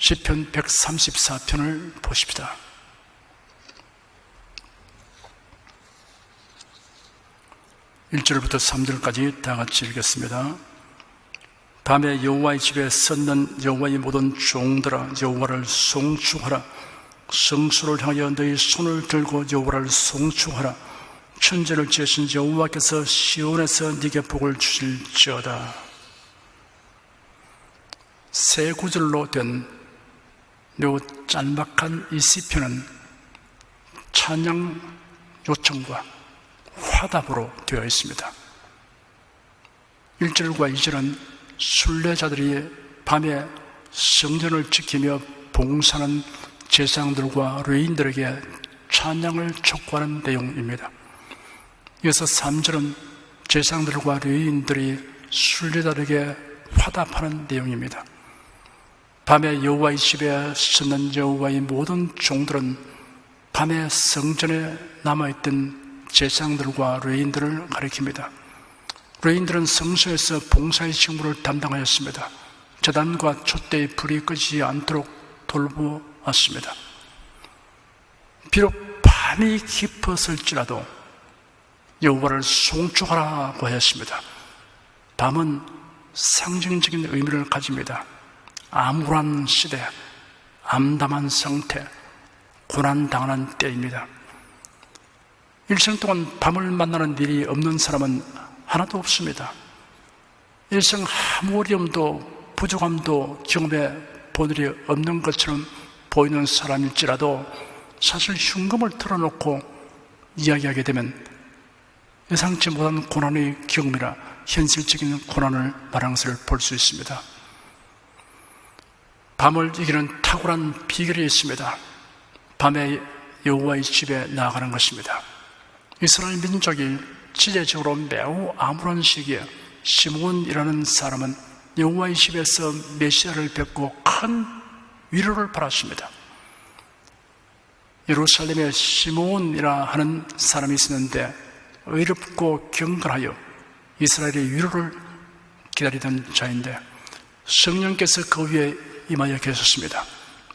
시편 134편을 보십시다. 1절부터 3절까지 다 같이 읽겠습니다. 밤에 여호와의 집에 섰는 여호와의 모든 종들아, 여호와를 송축하라. 성소를 향하여 너희 손을 들고 여호와를 송축하라. 천지를 지으신 여호와께서 시온에서 네게 복을 주실지어다. 세 구절로 된 매우 짤막한 이 시편은 찬양 요청과 화답으로 되어 있습니다. 1절과 2절은 순례자들이 밤에 성전을 지키며 봉사하는 제사장들과 레위인들에게 찬양을 촉구하는 내용입니다. 이어서 3절은 제사장들과 레위인들이 순례자들에게 화답하는 내용입니다. 밤에 여호와의 집에 섰는 여호와의 모든 종들은 밤에 성전에 남아있던 제사장들과 레위인들을 가리킵니다. 레위인들은 성소에서 봉사의 직무를 담당하였습니다. 제단과 촛대의 불이 끄지 않도록 돌보았습니다. 비록 밤이 깊었을지라도 여호와를 송축하라고 하였습니다. 밤은 상징적인 의미를 가집니다. 암울한 시대, 암담한 상태, 고난당하는 때입니다. 일생 동안 밤을 만나는 일이 없는 사람은 하나도 없습니다. 일생 아무 어려움도 부족함도 경험해 본 일이 없는 것처럼 보이는 사람일지라도 사실 흉금을 털어놓고 이야기하게 되면 예상치 못한 고난의 경험이라 현실적인 고난을 말하는 것을 볼 수 있습니다. 밤을 이기는 탁월한 비결이 있습니다. 밤에 여호와의 집에 나아가는 것입니다. 이스라엘 민족이 지제적으로 매우 암울한 시기에 시므온이라는 사람은 여호와의 집에서 메시아를 뵙고 큰 위로를 받았습니다. 예루살렘에 시므온이라 하는 사람이 있었는데 의롭고 경건하여 이스라엘의 위로를 기다리던 자인데 성령께서 그 위에 임하여 계셨습니다.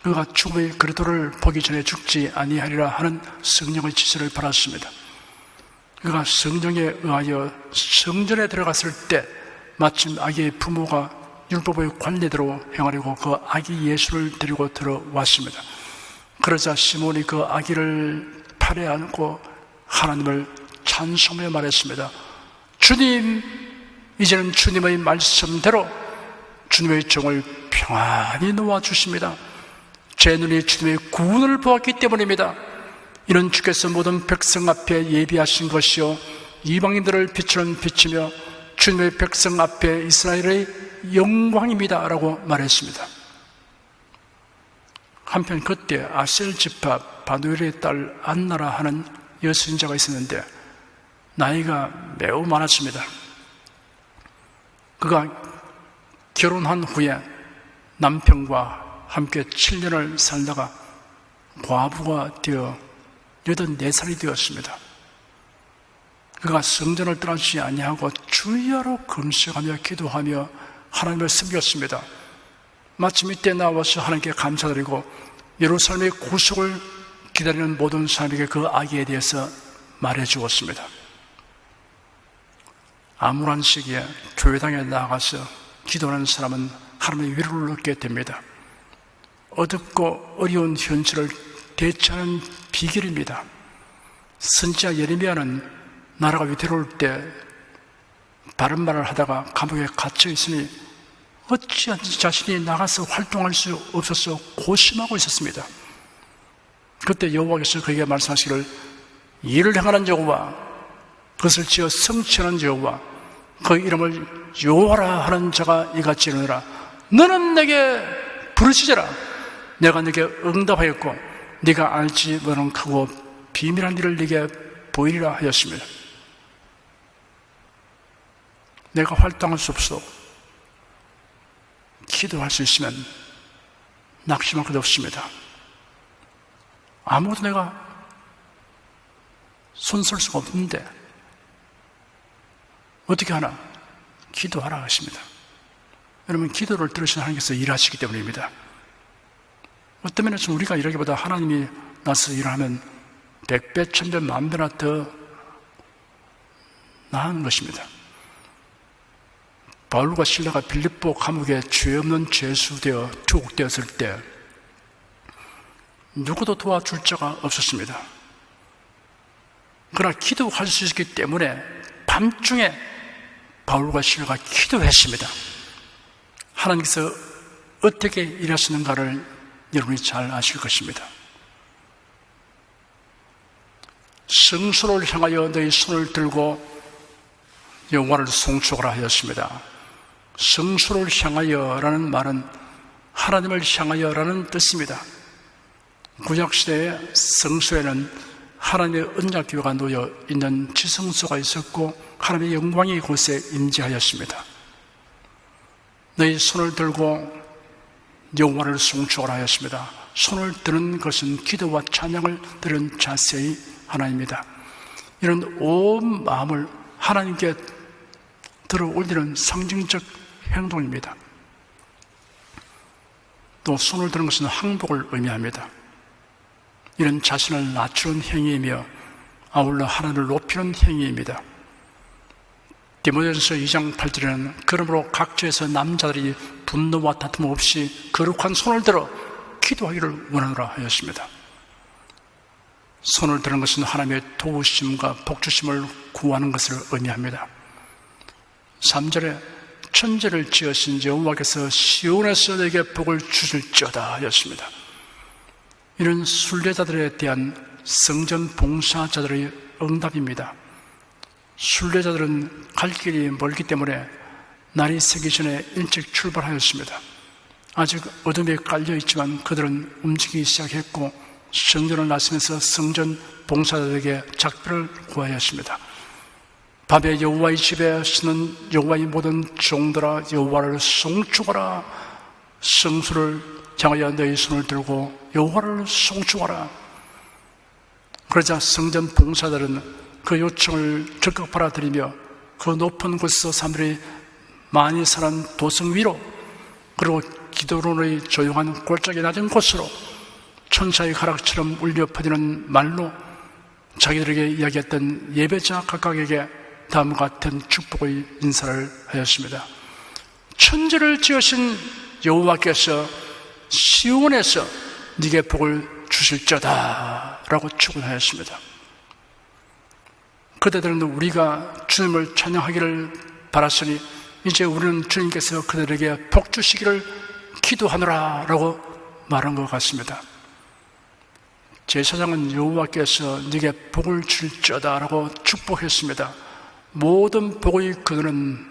그가 죽음의 그리도를 보기 전에 죽지 아니하리라 하는 성령의 지시를 받았습니다. 그가 성령에 의하여 성전에 들어갔을 때 마침 아기의 부모가 율법의 관례대로 행하려고 그 아기 예수를 데리고 들어왔습니다. 그러자 시몬이 그 아기를 팔에 안고 하나님을 찬송하며 말했습니다. 주님, 이제는 주님의 말씀대로 주님의 종을 평안히 놓아주십니다. 제 눈이 주님의 구원을 보았기 때문입니다. 이는 주께서 모든 백성 앞에 예비하신 것이요 이방인들을 빛으로 비치며 주님의 백성 앞에 이스라엘의 영광입니다 라고 말했습니다. 한편 그때 아셀 지파 바누엘의 딸 안나라 하는 여선자가 있었는데 나이가 매우 많았습니다. 그가 결혼한 후에 남편과 함께 7년을 살다가 과부가 되어 84살이 되었습니다. 그가 성전을 떠나지 아니하고 주야로 금식하며 기도하며 하나님을 섬겼습니다. 마침 이때 나와서 하나님께 감사드리고 예루살렘의 구속을 기다리는 모든 사람에게 그 아기에 대해서 말해 주었습니다. 암울한 시기에 교회당에 나가서 기도하는 사람은 하나님의 위로를 얻게 됩니다. 어둡고 어려운 현실을 대처하는 비결입니다. 선지자 예레미야는 나라가 위태로울 때 바른 말을 하다가 감옥에 갇혀 있으니 어찌하든지 자신이 나가서 활동할 수 없어서 고심하고 있었습니다. 그때 여호와께서 그에게 말씀하시기를 일을 행하는 여호와, 그것을 지어 성취하는 여호와, 그 이름을 여호와라 하는 자가 이같이 이르노라. 너는 내게 부르짖어라. 내가 네게 응답하였고 네가 알지 못하는 크고 비밀한 일을 네게 보이리라 하였습니다. 내가 활동할 수 없어 기도할 수 있으면 낙심할 것도 없습니다. 아무도 내가 손쓸 수가 없는데 어떻게 하나? 기도하라 하십니다. 여러분, 기도를 들으시는 하나님께서 일하시기 때문입니다. 어떤 면에서 우리가 이러기보다 하나님이 나서 일하면 100배, 1000배, 만배나 더 나은 것입니다. 바울과 실라가 빌립보 감옥에 죄 없는 죄수되어 투옥되었을 때 누구도 도와줄 자가 없었습니다. 그러나 기도할 수 있었기 때문에 밤중에 바울과 실라가 기도했습니다. 하나님께서 어떻게 일하시는가를 여러분이 잘 아실 것입니다. 성소를 향하여 너희 손을 들고 여호와를 송축하라 하였습니다. 성소를 향하여라는 말은 하나님을 향하여라는 뜻입니다. 구약시대의 성소에는 하나님의 언약궤가 놓여 있는 지성소가 있었고 하나님의 영광이 이곳에 임재하였습니다. 너희 손을 들고 여호와를 송축하라 하였습니다. 손을 드는 것은 기도와 찬양을 드는 자세의 하나입니다. 이런 온 마음을 하나님께 들어 올리는 상징적 행동입니다. 또 손을 드는 것은 항복을 의미합니다. 이런 자신을 낮추는 행위이며 아울러 하나님을 높이는 행위입니다. 디모데전서 2장 8절에는 그러므로 각처에서 남자들이 분노와 다툼 없이 거룩한 손을 들어 기도하기를 원하노라 하였습니다. 손을 드는 것은 하나님의 도우심과 복주심을 구하는 것을 의미합니다. 3절에 천지를 지으신 여호와께서 시온에서 내게 복을 주실지어다 하였습니다. 이런 순례자들에 대한 성전 봉사자들의 응답입니다. 순례자들은 갈 길이 멀기 때문에 날이 새기 전에 일찍 출발하였습니다. 아직 어둠에 깔려있지만 그들은 움직이기 시작했고 성전을 나서면서 성전 봉사자들에게 작별을 구하였습니다. 밤에 여호와의 집에 서는 여호와의 모든 종들아 여호와를 송축하라. 성소를 향하여 너희 손을 들고 여호와를 송축하라. 그러자 성전 봉사자들은 그 요청을 적극 받아들이며 그 높은 곳에서 사람들이 많이 사는 도성 위로 그리고 기도론의 조용한 골짜기 낮은 곳으로 천사의 가락처럼 울려 퍼지는 말로 자기들에게 이야기했던 예배자 각각에게 다음과 같은 축복의 인사를 하였습니다. 천지를 지으신 여호와께서 시온에서 네게 복을 주실지어다 라고 축원하였습니다. 그대들은 우리가 주님을 찬양하기를 바랐으니 이제 우리는 주님께서 그들에게 복 주시기를 기도하노라 라고 말한 것 같습니다. 제사장은 여호와께서 네게 복을 줄지어다 라고 축복했습니다. 모든 복의 근원은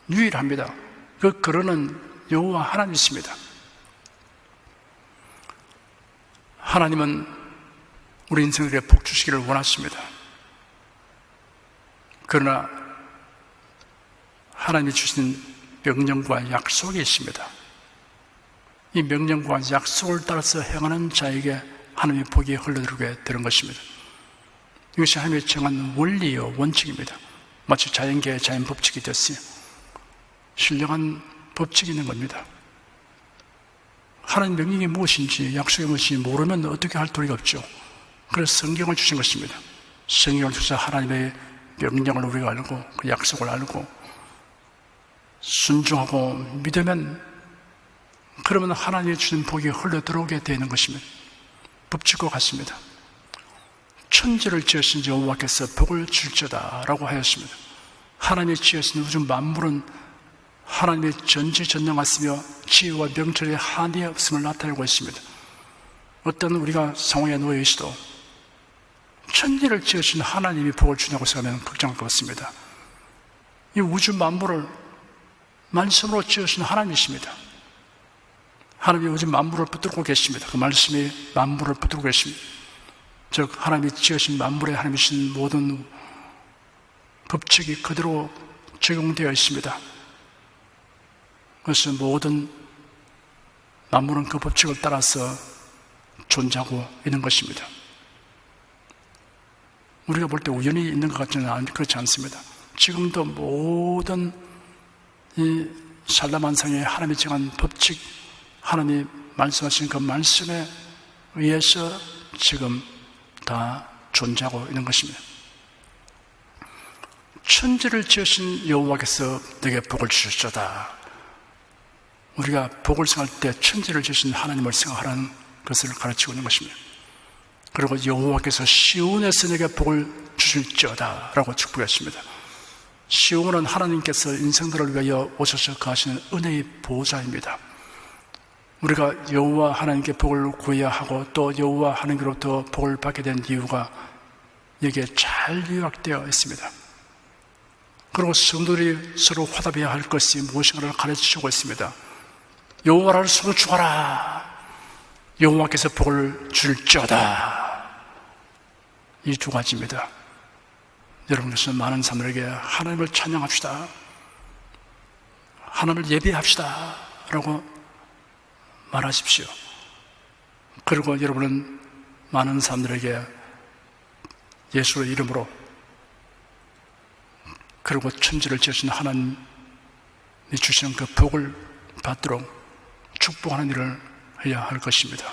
유일합니다. 그 근원은 여호와 하나님이십니다. 하나님은 우리 인생에게 복 주시기를 원하십니다. 그러나 하나님이 주신 명령과 약속이 있습니다. 이 명령과 약속을 따라서 행하는 자에게 하나님의 복이 흘러들어오게 되는 것입니다. 이것이 하나님의 정한 원리요 원칙입니다. 마치 자연계의 자연 법칙이 됐어요. 신령한 법칙이 있는 겁니다. 하나님 명령이 무엇인지 약속이 무엇인지 모르면 어떻게 할 도리가 없죠. 그래서 성경을 주신 것입니다. 성경을 주셔서 하나님의 명령을 우리가 알고 그 약속을 알고 순종하고 믿으면 그러면 하나님이 주신 복이 흘러 들어오게 되는 것입니다. 법칙과 같습니다. 천지를 지으신 여호와께서 복을 줄지어다 라고 하였습니다. 하나님이 지으신 우주 만물은 하나님의 전지전능하시며 지혜와 명철의 한이 없음을 나타내고 있습니다. 어떤 우리가 상황에 놓여 있어도 천지를 지으신 하나님이 복을 주냐고 생각하면 걱정할 것 없습니다. 이 우주 만물을 말씀으로 지으신 하나님이십니다. 하나님이 우주 만물을 붙들고 계십니다. 그 말씀이 만물을 붙들고 계십니다. 즉 하나님이 지으신 만물에 하나님이신 모든 법칙이 그대로 적용되어 있습니다. 그래서 모든 만물은 그 법칙을 따라서 존재하고 있는 것입니다. 우리가 볼 때 우연히 있는 것 같지는 그렇지 않습니다. 지금도 모든 이 산라만상의 하나님이 정한 법칙, 하나님이 말씀하신 그 말씀에 의해서 지금 다 존재하고 있는 것입니다. 천지를 지으신 여호와께서 내게 복을 주셨다. 우리가 복을 생각할 때 천지를 지으신 하나님을 생각하라는 것을 가르치고 있는 것입니다. 그리고 여호와께서 시온에서 내게 복을 주실지어다 라고 축복했습니다. 시온은 하나님께서 인생들을 위하여 오셔서 거하시는 은혜의 보호자입니다. 우리가 여호와 하나님께 복을 구해야 하고 또 여호와 하나님께로부터 복을 받게 된 이유가 여기에 잘 요약되어 있습니다. 그리고 성도들이 서로 화답해야 할 것이 무엇인가를 가르치고 있습니다. 여호와를 송축하라. 여호와께서 복을 줄지어다. 이 두 가지입니다. 여러분께서 많은 사람들에게 하나님을 찬양합시다, 하나님을 예배합시다 라고 말하십시오. 그리고 여러분은 많은 사람들에게 예수의 이름으로 그리고 천지를 지으신 하나님이 주시는 그 복을 받도록 축복하는 일을 해야 할 것입니다.